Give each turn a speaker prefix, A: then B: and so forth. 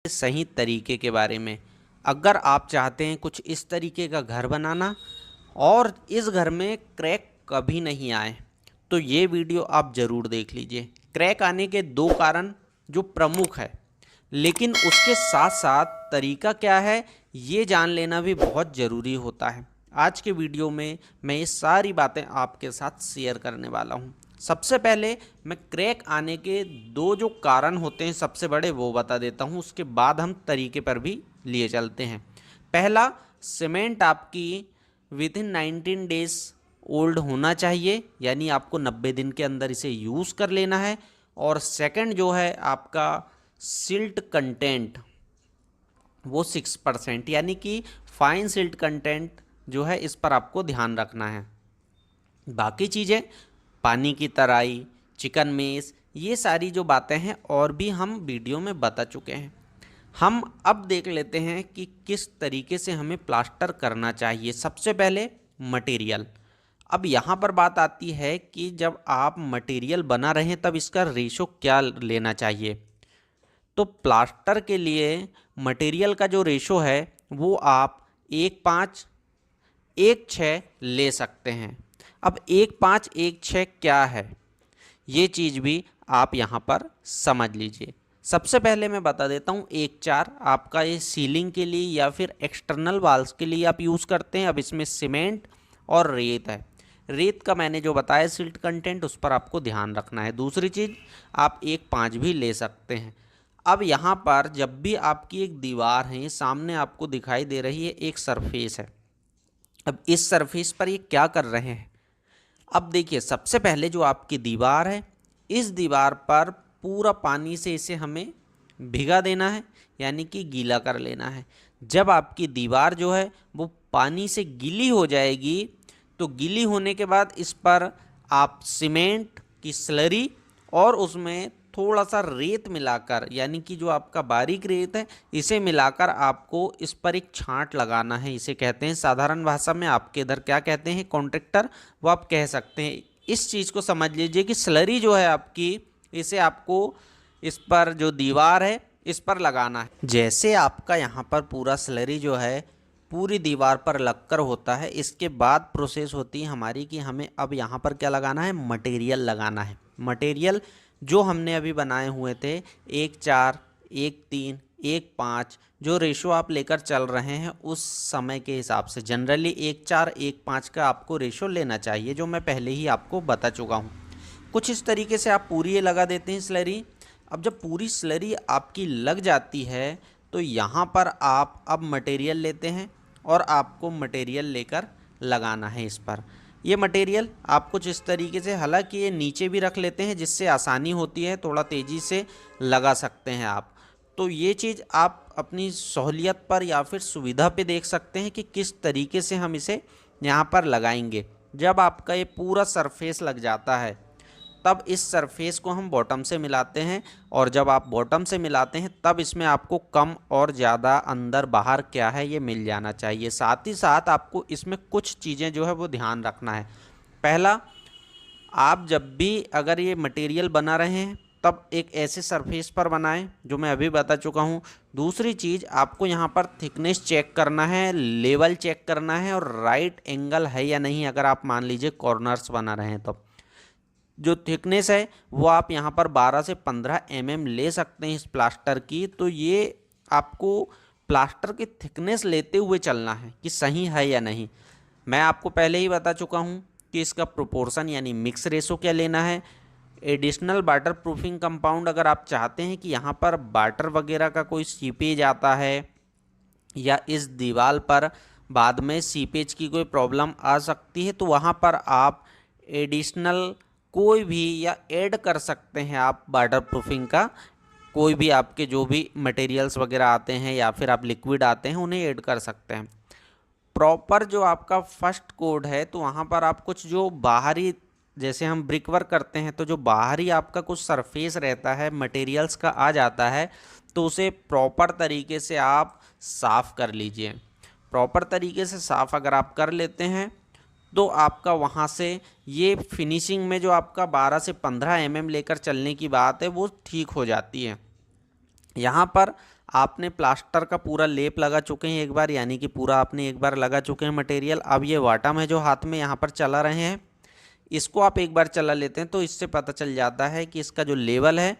A: सही तरीके के बारे में। अगर आप चाहते हैं कुछ इस तरीके का घर बनाना और इस घर में क्रैक कभी नहीं आए, तो ये वीडियो आप ज़रूर देख लीजिए। क्रैक आने के दो कारण जो प्रमुख है, लेकिन उसके साथ साथ तरीका क्या है ये जान लेना भी बहुत ज़रूरी होता है। आज के वीडियो में मैं ये सारी बातें आपके साथ शेयर करने वाला हूँ। सबसे पहले मैं क्रैक आने के दो जो कारण होते हैं सबसे बड़े वो बता देता हूँ, उसके बाद हम तरीके पर भी लिए चलते हैं। पहला, सीमेंट आपकी विद इन 19 डेज ओल्ड होना चाहिए, यानी आपको 90 दिन के अंदर इसे यूज़ कर लेना है। और सेकंड जो है आपका सिल्ट कंटेंट, वो 6%, यानी कि फाइन सिल्ट कंटेंट जो है इस पर आपको ध्यान रखना है। बाकी चीज़ें पानी की तराई, चिकन मेस, ये सारी जो बातें हैं और भी हम वीडियो में बता चुके हैं। हम अब देख लेते हैं कि किस तरीके से हमें प्लास्टर करना चाहिए। सबसे पहले मटेरियल। अब यहाँ पर बात आती है कि जब आप मटेरियल बना रहे हैं तब इसका रेशो क्या लेना चाहिए। तो प्लास्टर के लिए मटेरियल का जो रेशो है वो आप 1:5 1:6 ले सकते हैं। अब 1:5 1:6 क्या है ये चीज़ भी आप यहाँ पर समझ लीजिए। सबसे पहले मैं बता देता हूँ, 1:4 आपका ये सीलिंग के लिए या फिर एक्सटर्नल वॉल्स के लिए आप यूज़ करते हैं। अब इसमें सीमेंट और रेत है। रेत का मैंने जो बताया सिल्ट कंटेंट, उस पर आपको ध्यान रखना है। दूसरी चीज़, आप 1:5 भी ले सकते हैं। अब यहाँ पर जब भी आपकी एक दीवार है, सामने आपको दिखाई दे रही है एक सरफेस है। अब इस सरफेस पर ये क्या कर रहे हैं, अब देखिए सबसे पहले जो आपकी दीवार है, इस दीवार पर पूरा पानी से इसे हमें भिगा देना है, यानी कि गीला कर लेना है। जब आपकी दीवार जो है वो पानी से गीली हो जाएगी, तो गीली होने के बाद इस पर आप सीमेंट की स्लरी और उसमें थोड़ा सा रेत मिलाकर, यानी कि जो आपका बारीक रेत है, इसे मिलाकर आपको इस पर एक छांट लगाना है। इसे कहते हैं साधारण भाषा में, आपके इधर क्या कहते हैं कॉन्ट्रैक्टर, वो आप कह सकते हैं। इस चीज़ को समझ लीजिए कि स्लरी जो है आपकी, इसे आपको इस पर जो दीवार है इस पर लगाना है। जैसे आपका यहाँ पर पूरा स्लरी जो है पूरी दीवार पर लगकर होता है, इसके बाद प्रोसेस होती है हमारी कि हमें अब यहाँ पर क्या लगाना है, मटेरियल लगाना है। मटेरियल जो हमने अभी बनाए हुए थे 1:4 1:3 1:5, जो रेशो आप लेकर चल रहे हैं उस समय के हिसाब से जनरली 1:4 1:5 का आपको रेशो लेना चाहिए, जो मैं पहले ही आपको बता चुका हूँ। कुछ इस तरीके से आप पूरी ये लगा देते हैं स्लरी। अब जब पूरी स्लरी आपकी लग जाती है तो यहाँ पर आप अब मटेरियल लेते हैं और आपको मटेरियल लेकर लगाना है इस पर। ये मटेरियल आप कुछ इस तरीके से, हालांकि ये नीचे भी रख लेते हैं जिससे आसानी होती है, थोड़ा तेज़ी से लगा सकते हैं आप। तो ये चीज़ आप अपनी सहूलियत पर या फिर सुविधा पे देख सकते हैं कि किस तरीके से हम इसे यहाँ पर लगाएंगे। जब आपका ये पूरा सरफेस लग जाता है तब इस सरफेस को हम बॉटम से मिलाते हैं, और जब आप बॉटम से मिलाते हैं तब इसमें आपको कम और ज़्यादा अंदर बाहर क्या है ये मिल जाना चाहिए। साथ ही साथ आपको इसमें कुछ चीज़ें जो है वो ध्यान रखना है। पहला, आप जब भी अगर ये मटेरियल बना रहे हैं तब एक ऐसे सरफेस पर बनाएं जो मैं अभी बता चुका हूँ। दूसरी चीज़, आपको यहाँ पर थिकनेस चेक करना है, लेवल चेक करना है, और राइट एंगल है या नहीं, अगर आप मान लीजिए कॉर्नर्स बना रहे हैं तो जो थिकनेस है वो आप यहाँ पर 12 से 15 mm ले सकते हैं इस प्लास्टर की। तो ये आपको प्लास्टर की थिकनेस लेते हुए चलना है कि सही है या नहीं। मैं आपको पहले ही बता चुका हूँ कि इसका प्रोपोर्शन यानी मिक्स रेशो क्या लेना है। एडिशनल वाटर प्रूफिंग कंपाउंड, अगर आप चाहते हैं कि यहाँ पर वाटर वगैरह का कोई सीपेज आता है या इस दीवार पर बाद में सीपेज की कोई प्रॉब्लम आ सकती है, तो वहाँ पर आप एडिशनल कोई भी या ऐड कर सकते हैं आप वाटर प्रूफिंग का। कोई भी आपके जो भी मटेरियल्स वगैरह आते हैं या फिर आप लिक्विड आते हैं उन्हें ऐड कर सकते हैं। प्रॉपर जो आपका फर्स्ट कोड है तो वहाँ पर आप कुछ जो बाहरी, जैसे हम ब्रिक वर्क करते हैं तो जो बाहरी आपका कुछ सरफेस रहता है मटेरियल्स का आ जाता है, तो उसे प्रॉपर तरीके से आप साफ़ कर लीजिए। प्रॉपर तरीके से साफ़ अगर आप कर लेते हैं तो आपका वहाँ से ये फिनिशिंग में जो आपका 12 से 15 mm लेकर चलने की बात है वो ठीक हो जाती है। यहाँ पर आपने प्लास्टर का पूरा लेप लगा चुके हैं एक बार, यानी कि पूरा आपने एक बार लगा चुके हैं मटेरियल। अब ये वाटम है जो हाथ में यहाँ पर चला रहे हैं, इसको आप एक बार चला लेते हैं तो इससे पता चल जाता है कि इसका जो लेवल है